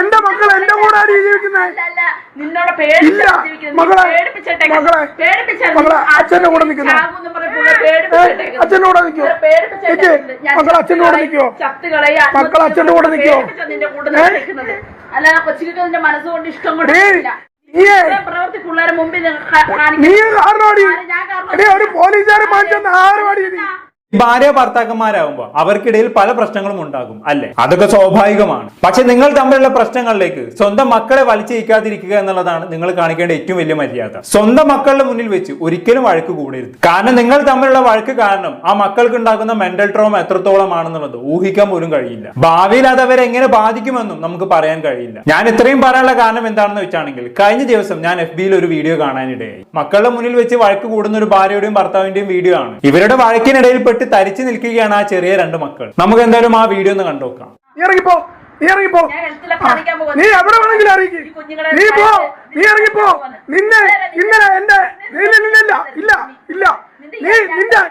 എന്റെ മക്കൾ എന്റെ കൂടെ ജീവിക്കുന്നത്. അച്ഛന്റെ കൂടെ നിൽക്കുന്നു. അച്ഛന്റെ കൂടെ നിൽക്കോ മക്കൾ? അച്ഛന്റെ കൂടെ നിൽക്കോ മക്കൾ? അച്ഛന്റെ കൂടെ നിൽക്കോ? അല്ലാതെ കൊച്ചുകുട്ടികളുടെ മനസ്സുകൊണ്ട് ഇഷ്ടം കൊണ്ട് പ്രവൃത്തി പിള്ളേരെ മുമ്പിൽ നീ കാരണോടി ഒരു പോലീസുകാരെ മാറ്റുന്ന ആരുമാടി നീ? ഭാര്യ ഭർത്താക്കന്മാരാകുമ്പോൾ അവർക്കിടയിൽ പല പ്രശ്നങ്ങളും ഉണ്ടാകും അല്ലെ? അതൊക്കെ സ്വാഭാവികമാണ്. പക്ഷെ നിങ്ങൾ തമ്മിലുള്ള പ്രശ്നങ്ങളിലേക്ക് സ്വന്തം മക്കളെ വലിച്ചിരിക്കാതിരിക്കുക എന്നുള്ളതാണ് നിങ്ങൾ കാണിക്കേണ്ട ഏറ്റവും വലിയ മര്യാദ. സ്വന്തം മക്കളുടെ മുന്നിൽ വെച്ച് ഒരിക്കലും വഴക്ക് കൂടരുത്. കാരണം നിങ്ങൾ തമ്മിലുള്ള വഴക്ക് കാരണം ആ മക്കൾക്ക് ഉണ്ടാകുന്ന മെന്റൽ ട്രോമ എത്രത്തോളമാണെന്നുള്ളത് ഊഹിക്കാൻ പോലും കഴിയില്ല. ഭാവിയിൽ അത് അവരെ എങ്ങനെ ബാധിക്കുമെന്നും നമുക്ക് പറയാൻ കഴിയില്ല. ഞാൻ ഇത്രയും പറയാനുള്ള കാരണം എന്താണെന്ന് വെച്ചാണെങ്കിൽ, കഴിഞ്ഞ ദിവസം ഞാൻ FB-യിൽ ഒരു വീഡിയോ കാണാനിടയായി. മക്കളുടെ മുന്നിൽ വെച്ച് വഴക്ക് കൂടുന്ന ഒരു ഭാര്യയുടെയും ഭർത്താവിന്റെയും വീഡിയോ ആണ്. ഇവരുടെ വഴക്കിനിടയിൽ തരിച്ചു നിൽക്കുകയാണ് ആ ചെറിയ രണ്ട് മക്കൾ. നമുക്ക് എന്തായാലും ആ വീഡിയോ ഒന്ന് കണ്ടുനോക്കാം. ഇറങ്ങിപ്പോ, നീ ഇറങ്ങിപ്പോ, നീ എവിടെ വേണമെങ്കിലും അറിയിക്കും. നീ പോ, നീ ഇറങ്ങിപ്പോ. നിന്നെ ഇന്നലെ എന്റെ ഇല്ല ഇല്ല നീ നിന്റെ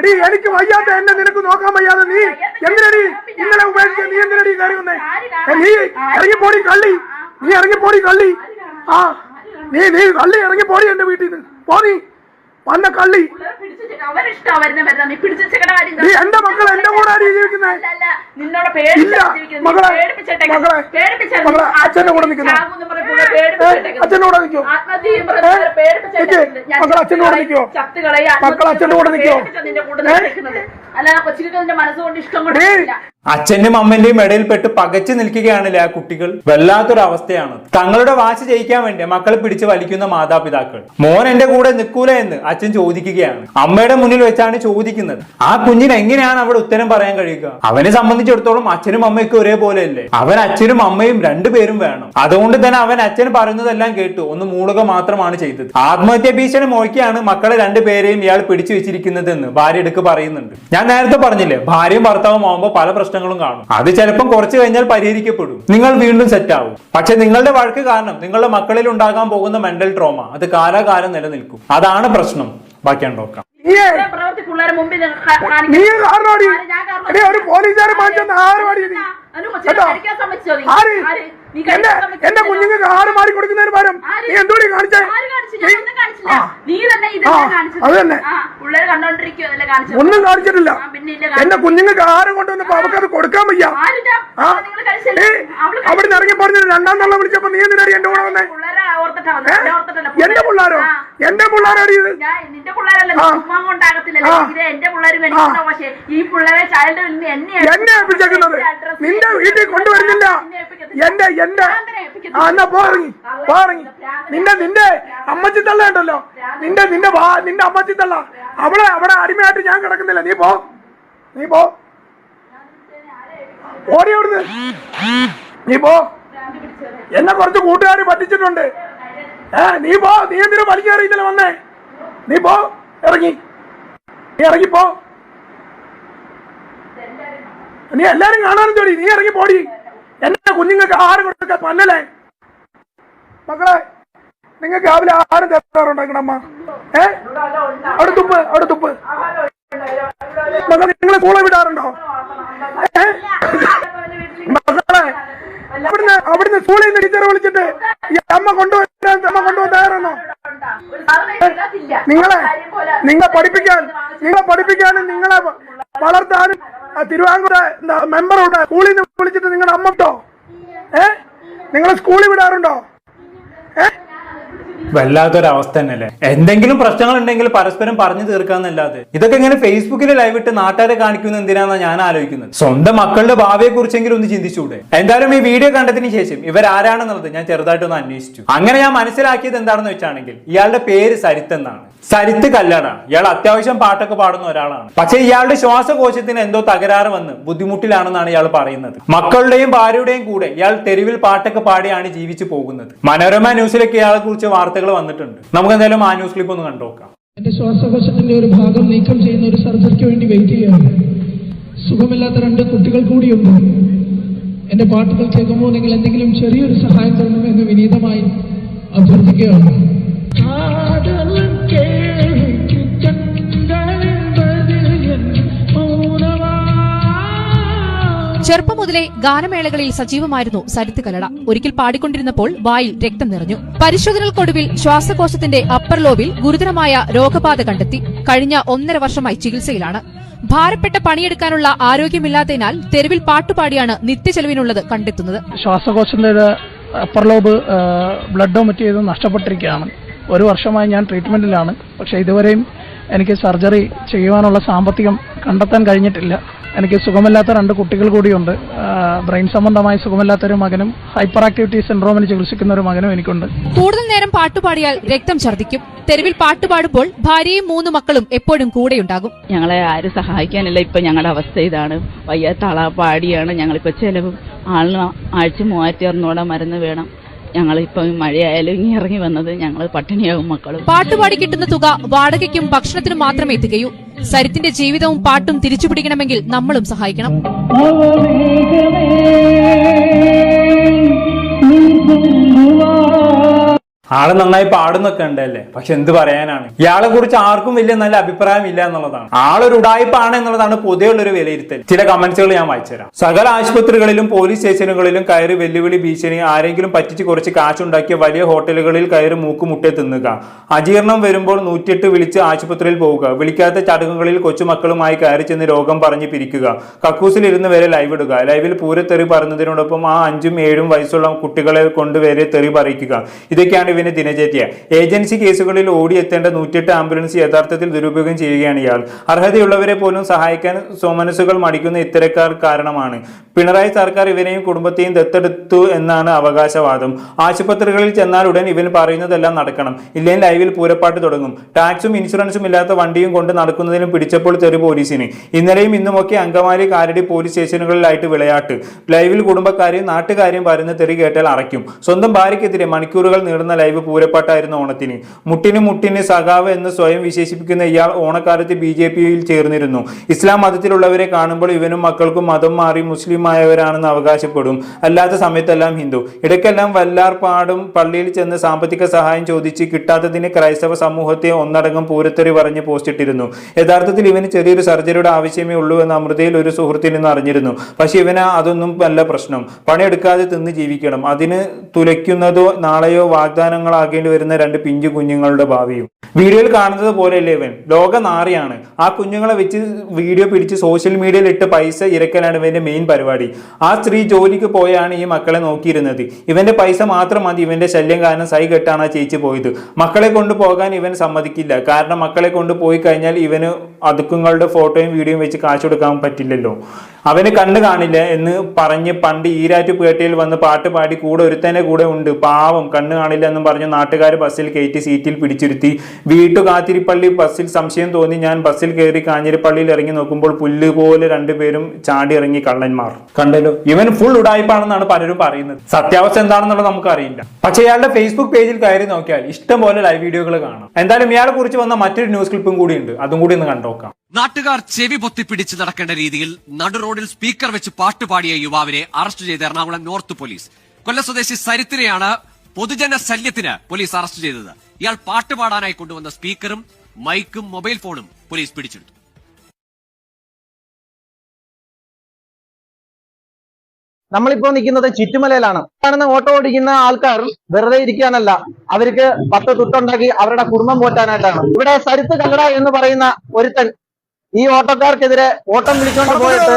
നീ എനിക്ക് വയ്യാത്ത എന്നെ നിനക്ക് നോക്കാൻ വയ്യാതെ നീ എന്തിനടി ഇന്നലെ ഉപേക്ഷിച്ച? നീ എന്തിനടി കയറി വന്നേ? നീ ഇറങ്ങിപ്പോടി കള്ളി, നീ ഇറങ്ങിപ്പോടി കള്ളി. ആ നീ കള്ളി ഇറങ്ങിപ്പോടി എന്റെ വീട്ടിൽ നിന്ന്. പോ നീ വന്ന കള്ളി. എന്റെ മക്കൾ എന്റെ കൂടെ ജീവിക്കുന്നത്. അച്ഛന്റെ കൂടെ നിൽക്കുന്നു. അച്ഛന്റെ കൂടെ നിൽക്കോ മക്കൾ? അച്ഛന്റെ കൂടെ നിൽക്കോ മക്കൾ? അച്ഛന്റെ കൂടെ നിൽക്കോ? അല്ലാതെ കൊച്ചുകുട്ടികളുടെ മനസ്സുകൊണ്ട് ഇഷ്ടം കൊണ്ട് അച്ഛന്റെയും അമ്മന്റെയും ഇടയിൽപ്പെട്ട് പകച്ചു നിൽക്കുകയാണല്ലേ ആ കുട്ടികൾ. വല്ലാത്തൊരു അവസ്ഥയാണ്. തങ്ങളുടെ വാശി ജയിക്കാൻ വേണ്ടി മക്കളെ പിടിച്ച് വലിക്കുന്ന മാതാപിതാക്കൾ. മോൻ എന്റെ കൂടെ നിൽക്കൂല എന്ന് അച്ഛൻ ചോദിക്കുകയാണ്. അമ്മയുടെ മുന്നിൽ വെച്ചാണ് ചോദിക്കുന്നത്. ആ കുഞ്ഞിന് എങ്ങനെയാണ് അവിടെ ഉത്തരം പറയാൻ കഴിയുക? അവനെ സംബന്ധിച്ചിടത്തോളം അച്ഛനും അമ്മയ്ക്കും ഒരേപോലെ അല്ലേ? അവൻ അച്ഛനും അമ്മയും രണ്ടുപേരും വേണം. അതുകൊണ്ട് തന്നെ അവൻ അച്ഛൻ പറയുന്നതെല്ലാം കേട്ടു ഒന്ന് മൂളുക മാത്രമാണ് ചെയ്തത്. ആത്മഹത്യാ ഭീഷണി മോയ്ക്കാണ് മക്കളെ രണ്ടുപേരെയും ഇയാൾ പിടിച്ചു വെച്ചിരിക്കുന്നത് എന്ന് ഭാര്യ എടുക്ക് പറയുന്നുണ്ട്. ഞാൻ നേരത്തെ പറഞ്ഞില്ലേ, ഭാര്യയും ഭർത്താവും ആവുമ്പോൾ പല പ്രശ്നങ്ങളും കാണും. അത് ചിലപ്പം കുറച്ചു കഴിഞ്ഞാൽ പരിഹരിക്കപ്പെടും. നിങ്ങൾ വീണ്ടും സെറ്റ് ആവും. പക്ഷെ നിങ്ങളുടെ വഴക്ക് കാരണം നിങ്ങളുടെ മക്കളിൽ ഉണ്ടാകാൻ പോകുന്ന മെന്റൽ ട്രോമ അത് കാലാകാലം നിലനിൽക്കും. അതാണ് പ്രശ്നം. ബാക്കി നോക്കാം. പ്രവൃത്തി പിള്ളേരെ മുമ്പിൽ നീ കാരണോടി ഒരു പോലീസുകാരെ മാറ്റുന്ന ആരുമാടി നീ? എന്റെ കുഞ്ഞുങ്ങൾക്ക് ആറ് മാറി കൊടുക്കുന്നതിന് പകരം നീ എന്തോടി കാണിച്ചേ? അത് തന്നെ ഒന്നും കാണിച്ചിട്ടില്ല. എന്റെ കുഞ്ഞുങ്ങൾക്ക് ആറ് കൊണ്ടുവന്നപ്പോ അവർക്കത് കൊടുക്കാൻ വയ്യ. അവിടുന്ന് ഇറങ്ങി പറഞ്ഞിട്ട് രണ്ടാം തള്ള വിളിച്ചപ്പോ നീ എന്തിനാടി എന്റെ കൂടെ വന്നേ? എന്റെ പിള്ളേരോ? എന്റെ പിള്ളേരാടി ഇത്? എന്നെ ഏൽപ്പിച്ചേക്കുന്നത് നിന്റെ വീട്ടിൽ കൊണ്ടുവരുന്നില്ല. എന്റെ എന്നാ പോറങ്ങി നിന്റെ അമ്മച്ചി തള്ള ഉണ്ടല്ലോ, നിന്റെ അമ്മച്ചി തള്ള അവിടെ അടിമയായിട്ട് ഞാൻ കിടക്കുന്നില്ല. നീ പോ ഓടി അവിടുന്ന്. നീ പോ. എന്നെ കുറച്ച് കൂട്ടുകാർ പറ്റിച്ചിട്ടുണ്ട്. നീ പോ. നീ എന്തിനു വലിക്കേറിയില്ല വന്നേ? നീ പോ, ഇറങ്ങിപ്പോ. നീ എല്ലാരും കാണാനും ചോടി. നീ ഇറങ്ങി പോടി. എന്റെ കുഞ്ഞുങ്ങൾക്ക് ആഹാരം കൊടുക്ക പന്നലേ. മക്കളെ, നിങ്ങൾക്ക് രാവിലെ ആഹാരം തരാറുണ്ടാക്കണം അമ്മ? അവിടെ തുപ്പ്. മക്കളെ, നിങ്ങൾ സ്കൂളിൽ വിടാറുണ്ടോ? മക്കളെ, അവിടുന്ന് സ്കൂളിൽ നിന്ന് ടീച്ചറെ വിളിച്ചിട്ട് അമ്മ കൊണ്ടുപോകാൻ തയ്യാറാണോ? നിങ്ങളെ പഠിപ്പിക്കാനും നിങ്ങളെ വളർത്താനും തിരുവാങ്കൂർ മെമ്പറുണ്ട്. സ്കൂളിൽ നിന്ന് വിളിച്ചിട്ട് നിങ്ങളുടെ അമ്മ ഇട്ടോ? നിങ്ങൾ സ്കൂളിൽ വിടാറുണ്ടോ? വല്ലാത്തൊരവസ്ഥ തന്നെയല്ലേ. എന്തെങ്കിലും പ്രശ്നങ്ങൾ ഉണ്ടെങ്കിൽ പരസ്പരം പറഞ്ഞു തീർക്കാന്നല്ലാതെ ഇതൊക്കെ ഇങ്ങനെ ഫേസ്ബുക്കിൽ ലൈവ് ഇട്ട് നാട്ടുകാരെ കാണിക്കുന്ന എന്തിനാണെന്നാണ് ഞാൻ ആലോചിക്കുന്നത്. സ്വന്തം മക്കളുടെ ഭാവിയെ കുറിച്ചെങ്കിലും ഒന്ന് ചിന്തിച്ചൂടെ? എന്തായാലും ഈ വീഡിയോ കണ്ടതിന് ശേഷം ഇവരാരാണെന്നുള്ളത് ഞാൻ ചെറുതായിട്ടൊന്ന് അന്വേഷിച്ചു. അങ്ങനെ ഞാൻ മനസ്സിലാക്കിയത് എന്താണെന്ന് വെച്ചാണെങ്കിൽ ഇയാളുടെ പേര് സരിത്ത് എന്നാണ്. സരിത്ത് കല്ലട. ഇയാൾ അത്യാവശ്യം പാട്ടൊക്കെ പാടുന്ന ഒരാളാണ്. പക്ഷെ ഇയാളുടെ ശ്വാസകോശത്തിന് എന്തോ തകരാറ് വന്ന് ബുദ്ധിമുട്ടിലാണെന്നാണ് ഇയാൾ പറയുന്നത്. മക്കളുടെയും ഭാര്യയുടെയും കൂടെ ഇയാൾ തെരുവിൽ പാട്ടൊക്കെ പാടിയാണ് ജീവിച്ചു പോകുന്നത്. മനോരമ ന്യൂസിലൊക്കെ ഇയാളെ കുറിച്ച് വാർത്തകൾ വന്നിട്ടുണ്ട്. നമുക്ക് എന്തായാലും ആ ന്യൂസ് ക്ലിപ്പ് ഒന്ന് കണ്ടുനോക്കാം. എന്റെ ശ്വാസകോശത്തിന്റെ ഒരു ഭാഗം നീക്കം ചെയ്യുന്ന ഒരു സർജറിക്ക് വേണ്ടി വെയിറ്റ് ചെയ്യുകയാണ്. സുഖമില്ലാത്ത 2 കുട്ടികൾ കൂടിയുണ്ട്. എന്റെ പാട്ടുകൾ കേൾക്കുമ്പോൾ നിങ്ങൾ എന്തെങ്കിലും ചെറിയൊരു സഹായം തരണമെന്ന് വിനീതമായി അഭ്യർത്ഥിക്കുകയാണ്. ചെറുപ്പം മുതലേ ഗാനമേളകളിൽ സജീവമായിരുന്നു സരിത്ത് കല്ലട. ഒരിക്കൽ പാടിക്കൊണ്ടിരുന്നപ്പോൾ വായിൽ രക്തം നിറഞ്ഞു. പരിശോധനകൾക്കൊടുവിൽ ശ്വാസകോശത്തിന്റെ അപ്പർ ലോബിൽ ഗുരുതരമായ രോഗബാധ കണ്ടെത്തി. കഴിഞ്ഞ 1.5 വർഷമായി ചികിത്സയിലാണ്. ഭാരപ്പെട്ട പണിയെടുക്കാനുള്ള ആരോഗ്യമില്ലാത്തതിനാൽ തെരുവിൽ പാട്ടുപാടിയാണ് നിത്യചെലവിനുള്ളത് കണ്ടെത്തുന്നത്. ശ്വാസകോശത്തിന്റെ അപ്പർ ലോബ് ബ്ലഡോ മറ്റു ചെയ്ത് നഷ്ടപ്പെട്ടിരിക്കുകയാണ്. 1 വർഷമായി ഞാൻ ട്രീറ്റ്മെന്റിലാണ്. പക്ഷെ ഇതുവരെയും എനിക്ക് സർജറി ചെയ്യുവാനുള്ള സാമ്പത്തികം കണ്ടെത്താൻ കഴിഞ്ഞിട്ടില്ല. എനിക്ക് സുഖമില്ലാത്ത 2 കുട്ടികൾ കൂടിയുണ്ട്. ബ്രെയിൻ സംബന്ധമായി സുഖമില്ലാത്ത ഒരു മകനും ഹൈപ്പർ ആക്ടിവിറ്റി സിൻഡ്രോമിന് ചികിത്സിക്കുന്ന ഒരു മകനും എനിക്കുണ്ട്. കൂടുതൽ നേരം പാട്ടുപാടിയാൽ രക്തം ഛർദ്ദിക്കും. തെരുവിൽ പാട്ടുപാടുമ്പോൾ ഭാര്യയും 3 മക്കളും എപ്പോഴും കൂടെയുണ്ടാകും. ഞങ്ങളെ ആരും സഹായിക്കാനില്ല. ഇപ്പൊ ഞങ്ങളുടെ അവസ്ഥ ഇതാണ്. വയ്യാത്ത ആളാ പാടിയാണ്. ഞങ്ങളിപ്പോ ചെലവും ആളിന് ആഴ്ച 3600 മരുന്ന് വേണം. ഞങ്ങളിപ്പം മഴയായാലും ഇങ്ങനെ ഇറങ്ങി വന്നത് ഞങ്ങൾ പട്ടിണിയാകും മക്കളും. പാട്ടുപാടി കിട്ടുന്ന തുക വാടകയ്ക്കും ഭക്ഷണത്തിനും മാത്രമേ എത്തിക്കൂ. സരിത്തിന്റെ ജീവിതവും പാട്ടും തിരിച്ചുപിടിക്കണമെങ്കിൽ നമ്മളും സഹായിക്കണം. ആള് നന്നായി പാടുന്നൊക്കെ ഉണ്ടല്ലേ, പക്ഷെ എന്ത് പറയാനാണ്, ഇയാളെ കുറിച്ച് ആർക്കും വലിയ നല്ല അഭിപ്രായം ഇല്ല എന്നുള്ളതാണ്. ആളൊരു ഉടായ്പാണ് എന്നുള്ളതാണ് പൊതുവെയുള്ളൊരു വിലയിരുത്തൽ. ചില കമന്റ്സുകൾ ഞാൻ വായിച്ചുതരാം. സകല ആശുപത്രികളിലും പോലീസ് സ്റ്റേഷനുകളിലും കയറി വെല്ലുവിളി ഭീഷണി, ആരെങ്കിലും പറ്റിച്ച് കുറച്ച് കാശുണ്ടാക്കിയ വലിയ ഹോട്ടലുകളിൽ കയറി മൂക്കുമുട്ടെ തിന്നുക, അജീർണം വരുമ്പോൾ 108 വിളിച്ച് ആശുപത്രിയിൽ പോവുക, വിളിക്കാത്ത ചടങ്ങുകളിൽ കൊച്ചുമക്കളുമായി കയറി ചെന്ന് രോഗം പറഞ്ഞ് പിരിക്കുക, കക്കൂസിലിരുന്ന് വരെ ലൈവ് ഇടുക, ലൈവിൽ പൂരത്തെറി പറയുന്നതിനോടൊപ്പം ആ 5ഉം 7ഉം വയസ്സുള്ള കുട്ടികളെ കൊണ്ട് വരെ തെറി പറയിക്കുക. ഇതൊക്കെയാണ് ഇവന് ദിനചര്യ. ഏജൻസി കേസുകളിൽ ഓടിയെത്തേണ്ട 108 ആംബുലൻസ് യഥാർത്ഥത്തിൽ ദുരുപയോഗം ചെയ്യുകയാണ് ഇയാൾ. അർഹതയുള്ളവരെ പോലും സഹായിക്കാൻ സ്വമനസ്സുകൾ മടിക്കുന്ന ഇത്തരക്കാർ കാരണമാണ് പിണറായി സർക്കാർ ഇവനെയും കുടുംബത്തെയും ദത്തെടുത്തു എന്നാണ് അവകാശവാദം. ആശുപത്രികളിൽ ചെന്നാൽ ഉടൻ ഇവൻ പറയുന്നതെല്ലാം നടക്കണം, ഇല്ലെങ്കിൽ ലൈവിൽ പൂരപ്പാട്ട് തുടങ്ങും. ടാക്സും ഇൻഷുറൻസും ഇല്ലാത്ത വണ്ടിയും കൊണ്ട് നടക്കുന്നതിനും പിടിച്ചപ്പോൾ തെറി പോലീസിന്. ഇന്നലെയും ഇന്നുമൊക്കെ അങ്കമാലി കാലടി പോലീസ് സ്റ്റേഷനുകളിലായിട്ട് വിളയാട്ട്. ലൈവിൽ കുടുംബക്കാരെയും നാട്ടുകാരെയും പറയുന്ന തെറി കേട്ടാൽ അറയ്ക്കും. സ്വന്തം ഭാര്യയ്ക്കെതിരെ മണിക്കൂറുകൾ നീളുന്ന ലൈവ് പൂരപ്പാട്ടായിരുന്നു ഓണത്തിന്. മുട്ടിന് സഖാവ് എന്ന് സ്വയം വിശേഷിപ്പിക്കുന്ന ഇയാൾ ഓണക്കാലത്ത് BJPയിൽ ചേർന്നിരുന്നു. ഇസ്ലാം മതത്തിലുള്ളവരെ കാണുമ്പോൾ ഇവനും മക്കൾക്കും മതം മാറി മുസ്ലിം ആയവരാണെന്ന് അവകാശപ്പെടും. അല്ലാത്ത സമയത്തെല്ലാം ഹിന്ദു. ഇടയ്ക്കെല്ലാം വല്ലാർപാടും പള്ളിയിൽ ചെന്ന് സാമ്പത്തിക സഹായം ചോദിച്ച് കിട്ടാത്തതിന് ക്രൈസ്തവ സമൂഹത്തെ ഒന്നടങ്കം പൂരത്തെറി പറഞ്ഞ് പോസ്റ്റിട്ടിരുന്നു. യഥാർത്ഥത്തിൽ ഇവന് ചെറിയൊരു സർജറിയുടെ ആവശ്യമേ ഉള്ളൂ എന്ന് അമൃതയിൽ ഒരു സുഹൃത്തിൽ നിന്ന് അറിഞ്ഞിരുന്നു. പക്ഷെ ഇവന് അതൊന്നും അല്ല പ്രശ്നം. പണിയെടുക്കാതെ തിന്ന് ജീവിക്കണം. അതിന് തുലയ്ക്കുന്നതോ നാളെയോ വാഗ്ദാനങ്ങളാകേണ്ടി വരുന്ന 2 പിഞ്ചു കുഞ്ഞുങ്ങളുടെ ഭാവിയും. വീഡിയോയിൽ കാണുന്നത് പോലെയല്ലേ ഇവൻ ലോക നാറിയാണ്. ആ കുഞ്ഞുങ്ങളെ വെച്ച് വീഡിയോ പിടിച്ച് സോഷ്യൽ മീഡിയയിൽ ഇട്ട് പൈസ ഇരക്കലാണ് ഇവന്റെ മെയിൻ പരിപാടി. ആ സ്ത്രീ ജോലിക്ക് പോയാണ് ഈ മക്കളെ നോക്കിയിരുന്നത്. ഇവന്റെ പൈസ മാത്രം മതി. ഇവന്റെ ശല്യം കാരണം സൈ കെട്ടാണ് ആ ചേച്ചി പോയത്. മക്കളെ കൊണ്ടുപോകാൻ ഇവൻ സമ്മതിക്കില്ല. കാരണം മക്കളെ കൊണ്ടുപോയി കഴിഞ്ഞാൽ ഇവന് അതുക്കുങ്ങളുടെ ഫോട്ടോയും വീഡിയോയും വെച്ച് കാശ് കൊടുക്കാൻ പറ്റില്ലല്ലോ. അവന് കണ്ണ് കാണില്ല എന്ന് പറഞ്ഞ് പണ്ട് ഈരാറ്റുപേട്ടയിൽ വന്ന് പാട്ട് പാടി കൂടെ ഒരുത്തനെ കൂടെ ഉണ്ട്, പാവം കണ്ണ് കാണില്ല എന്നും പറഞ്ഞ് നാട്ടുകാർ ബസ്സിൽ കയറ്റി സീറ്റിൽ പിടിച്ചിരുത്തി. വീട്ടുകാത്തിരിപ്പള്ളി ബസ്സിൽ സംശയം തോന്നി ഞാൻ ബസ്സിൽ കയറി കാഞ്ഞിരപ്പള്ളിയിൽ ഇറങ്ങി നോക്കുമ്പോൾ പുല്ലുപോലെ 2 പേരും ചാടി ഇറങ്ങി കള്ളന്മാർ. കണ്ടല്ലോ, ഇവൻ ഫുൾ ഉടായ്പാണെന്നാണ് പലരും പറയുന്നത്. സത്യാവസ്ഥ എന്താണെന്നുള്ളത് നമുക്ക് അറിയില്ല. പക്ഷേ ഇയാളുടെ ഫേസ്ബുക്ക് പേജിൽ കയറി നോക്കിയാൽ ഇഷ്ടംപോലെ ലൈവ് വീഡിയോകൾ കാണാം. എന്തായാലും ഇയാളെ കുറിച്ച് വന്ന മറ്റൊരു ന്യൂസ് ക്ലിപ്പും കൂടി ഉണ്ട്, അതും കൂടി ഒന്ന് കണ്ടോക്കാം. നാട്ടുകാർ ചെവി പൊത്തിപ്പിടിച്ച് നടക്കേണ്ട രീതിയിൽ നടുറോഡിൽ സ്പീക്കർ വെച്ച് പാട്ടുപാടിയ യുവാവിനെ അറസ്റ്റ് ചെയ്ത് എറണാകുളം നോർത്ത് പോലീസ്. കൊല്ലം സ്വദേശി സരിത്തിനെയാണ് പൊതുജന ശല്യത്തിന് പോലീസ് അറസ്റ്റ് ചെയ്തത്. ഇയാൾ പാട്ടുപാടാനായി കൊണ്ടുവന്ന സ്പീക്കറും മൈക്കും മൊബൈൽ ഫോണും പോലീസ് പിടിച്ചെടുത്തു. നമ്മളിപ്പോ നിൽക്കുന്നത് ചുറ്റുമലയിലാണ്. കാണുന്ന ഓട്ടോ ഓടിക്കുന്ന ആൾക്കാർ വെറുതെ ഇരിക്കാനല്ല, അവർക്ക് 10 തുട്ടുണ്ടാക്കി അവരുടെ കുടുംബം പോറ്റാനായിട്ടാണ്. ഇവിടെ സരിത്ത് കല്ലട എന്ന് പറയുന്ന ഒരുത്തൻ ഈ ഓട്ടോക്കാർക്കെതിരെ ഓട്ടം വിളിച്ചുകൊണ്ട് പോയിട്ട്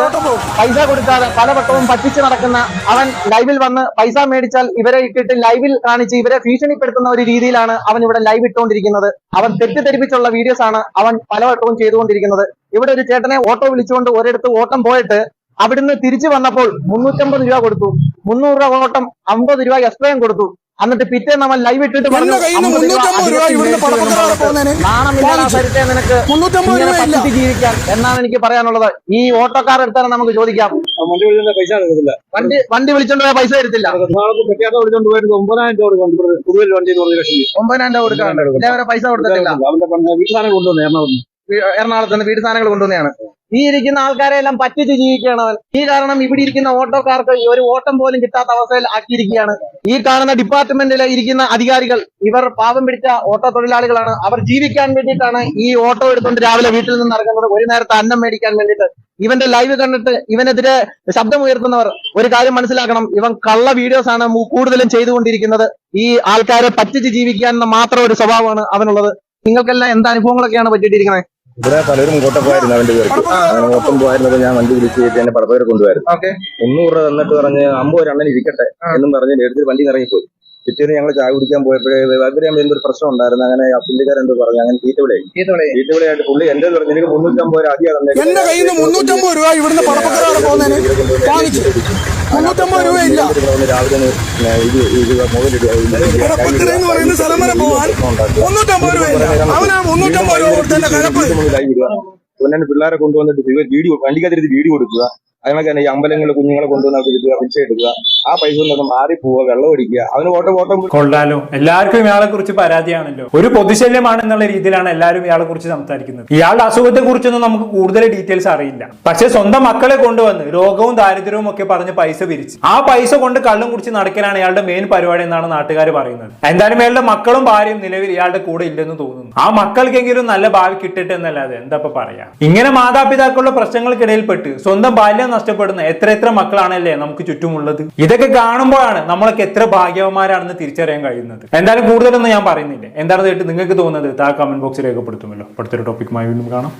പൈസ കൊടുക്കാതെ പലവട്ടവും പറ്റിച്ച് നടക്കുന്ന അവൻ ലൈവിൽ വന്ന് പൈസ മേടിച്ചാൽ ഇവരെ ഇട്ടിട്ട് ലൈവിൽ കാണിച്ച് ഇവരെ ഭീഷണിപ്പെടുത്തുന്ന ഒരു രീതിയിലാണ് അവൻ ഇവിടെ ലൈവ് ഇട്ടുകൊണ്ടിരിക്കുന്നത്. അവൻ തെറ്റിദ്ധരിപ്പിച്ചുള്ള വീഡിയോസ് ആണ് അവൻ പലവട്ടവും ചെയ്തുകൊണ്ടിരിക്കുന്നത്. ഇവിടെ ഒരു ചേട്ടനെ ഓട്ടോ വിളിച്ചുകൊണ്ട് ഒരിടത്ത് ഓട്ടം പോയിട്ട് അവിടുന്ന് തിരിച്ചു വന്നപ്പോൾ 350 രൂപ കൊടുത്തു. 300 രൂപ ഓട്ടം 50 രൂപ എക്സ്ട്രയും കൊടുത്തു. എന്നിട്ട് പിറ്റേ നമ്മൾ ലൈവ് ഇട്ടിട്ട് പറഞ്ഞു നാണമില്ലാതെ സരിത്തെ നിനക്ക് ഇങ്ങനെ പറ്റിച്ച് ജീവിക്കാൻ എന്നാണ് എനിക്ക് പറയാനുള്ളത്. ഈ ഓട്ടോക്കാർ എടുത്താൽ നമുക്ക് ചോദിക്കാം, വണ്ടി വിളിച്ചോണ്ട് പോയ പൈസ തരത്തില്ല. 9,000 രൂപ 9,000 രൂപ പുതിയ വണ്ടി 9,000 രൂപ കൊടുക്കാറുണ്ട്. ഇതേവരെ പൈസ കൊടുത്തിട്ടില്ല. വീട് സാധനം കൊണ്ടുവന്നു എറണാകുളത്ത് നിന്ന് വീട് സാധനങ്ങൾ കൊണ്ടുവന്നെയാണ്. ഈ ഇരിക്കുന്ന ആൾക്കാരെ എല്ലാം പറ്റിച്ച് ജീവിക്കുകയാണ് അവൻ. ഈ കാരണം ഇവിടെ ഇരിക്കുന്ന ഓട്ടോക്കാർക്ക് ഒരു ഓട്ടം പോലും കിട്ടാത്ത അവസ്ഥയിൽ ആക്കിയിരിക്കുകയാണ്. ഈ കാണുന്ന ഡിപ്പാർട്ട്മെന്റിൽ ഇരിക്കുന്ന അധികാരികൾ ഇവർ പാവം പിടിച്ച ഓട്ടോ തൊഴിലാളികളാണ്. അവർ ജീവിക്കാൻ വേണ്ടിയിട്ടാണ് ഈ ഓട്ടോ എടുത്തുകൊണ്ട് രാവിലെ വീട്ടിൽ നിന്ന് ഇറങ്ങുന്നത്, ഒരു നേരത്തെ അന്നം മേടിക്കാൻ വേണ്ടിയിട്ട്. ഇവന്റെ ലൈവ് കണ്ടിട്ട് ഇവനെതിരെ ശബ്ദമുയർത്തുന്നവർ ഒരു കാര്യം മനസ്സിലാക്കണം, ഇവൻ കള്ള വീഡിയോസ് ആണ് കൂടുതലും ചെയ്തുകൊണ്ടിരിക്കുന്നത്. ഈ ആൾക്കാരെ പറ്റിച്ച് ജീവിക്കാൻ മാത്രം ഒരു സ്വഭാവമാണ് അവനുള്ളത്. നിങ്ങൾക്കെല്ലാം എന്ത് അനുഭവങ്ങളൊക്കെയാണ് പറ്റിയിട്ടിരിക്കുന്നത്? ഇവിടെ പലരും ഓട്ടം പോയിരുന്നു അവന്റെ പേർക്ക്. അങ്ങനെ ഓട്ടം പോയിരുന്നത് ഞാൻ വണ്ടി വിളിച്ച് കയറ്റി എന്നെ പടപ്പേരെ കൊണ്ടുപോയിരുന്നു. 300 രൂപ തന്നിട്ട് പറഞ്ഞ് 50 അണ്ണൻ ഇരിക്കട്ടെ എന്നും പറഞ്ഞ് എടുത്ത് വണ്ടി ഇറങ്ങിപ്പോയി. പിറ്റേന്ന് ഞങ്ങൾ ചായ കുടിക്കാൻ പോയപ്പോഴേ അവര് എന്തൊരു പ്രശ്നം ഉണ്ടായിരുന്നു. അങ്ങനെ പുള്ളിക്കാരൻ എന്തോ പറഞ്ഞു, അങ്ങനെ തീറ്റവിളയായിട്ട് പുള്ളി എന്റെ പറഞ്ഞു എനിക്ക് 350 രൂപ അധികം തന്നെ. എന്റെ കയ്യിൽ നിന്ന് 350 രൂപ ഇവിടുന്ന് പടപ്പക്കരാണ് പോകുന്നതിന് വാങ്ങിച്ചു. 350 രൂപയില്ല. രാവിലെ പടപ്പക്കരെന്ന് പറയുന്ന സ്ഥലം വരെ പോവാൻ 350 രൂപയില്ല. അവനാ 350 രൂപ കൊടുത്തതിന്റെ കഴപ്പ്. പിന്നെ പിള്ളേരെ കൊണ്ടുവന്നിട്ട് വീഡിയോ വണ്ടിക്കകത്തിരുത്തി വീഡിയോ കൊടുക്കുക. അതിനൊക്കെ തന്നെ ഈ അമ്പലങ്ങളിൽ കുഞ്ഞുങ്ങളെ കൊണ്ടുവന്ന് അവർക്ക് പിച്ച എടുക്കുക. ആ പൈസ ഒന്നും മാറിപ്പോവുക, വെള്ളം അടിക്കുക. അവന് ഓട്ടം കൊള്ളാലോ. എല്ലാവർക്കും ഇയാളെ കുറിച്ച് പരാതിയാണല്ലോ. ഒരു പൊതുശല്യമാണെന്നുള്ള രീതിയിലാണ് എല്ലാവരും ഇയാളെ കുറിച്ച് സംസാരിക്കുന്നത്. ഇയാളുടെ അസുഖത്തെ കുറിച്ചൊന്നും നമുക്ക് കൂടുതൽ ഡീറ്റെയിൽസ് അറിയില്ല. പക്ഷെ സ്വന്തം മക്കളെ കൊണ്ടുവന്ന് രോഗവും ദാരിദ്ര്യവും ഒക്കെ പറഞ്ഞ് പൈസ പിരിച്ച് ആ പൈസ കൊണ്ട് കള്ളും കുടിച്ച് നടക്കലാണ് ഇയാളുടെ മെയിൻ പരിപാടി എന്നാണ് നാട്ടുകാർ പറയുന്നത്. എന്തായാലും ഇയാളുടെ മക്കളും ഭാര്യയും നിലവിൽ ഇയാളുടെ കൂടെ ഇല്ലെന്ന് തോന്നുന്നു. ആ മക്കൾക്കെങ്കിലും നല്ല ഭാവി കിട്ടട്ടെ എന്നല്ലാതെ എന്താ പറയാ. ഇങ്ങനെ മാതാപിതാക്കളുടെ പ്രശ്നങ്ങൾക്കിടയിൽപ്പെട്ട് സ്വന്തം ബാല്യം നഷ്ടപ്പെടുന്ന എത്ര മക്കളാണല്ലേ നമുക്ക് ചുറ്റുമുള്ളത്. ഇതൊക്കെ കാണുമ്പോഴാണ് നമ്മളൊക്കെ എത്ര ഭാഗ്യവന്മാരാണെന്ന് തിരിച്ചറിയാൻ കഴിയുന്നത്. എന്തായാലും കൂടുതലൊന്നും ഞാൻ പറയുന്നില്ല. എന്താണ് നിങ്ങൾക്ക് തോന്നുന്നത്? താഴെ കമന്റ് ബോക്സിൽ രേഖപ്പെടുത്തുമല്ലോ. അടുത്തൊരു ടോപ്പിക്കുമായി വീണ്ടും കാണാം.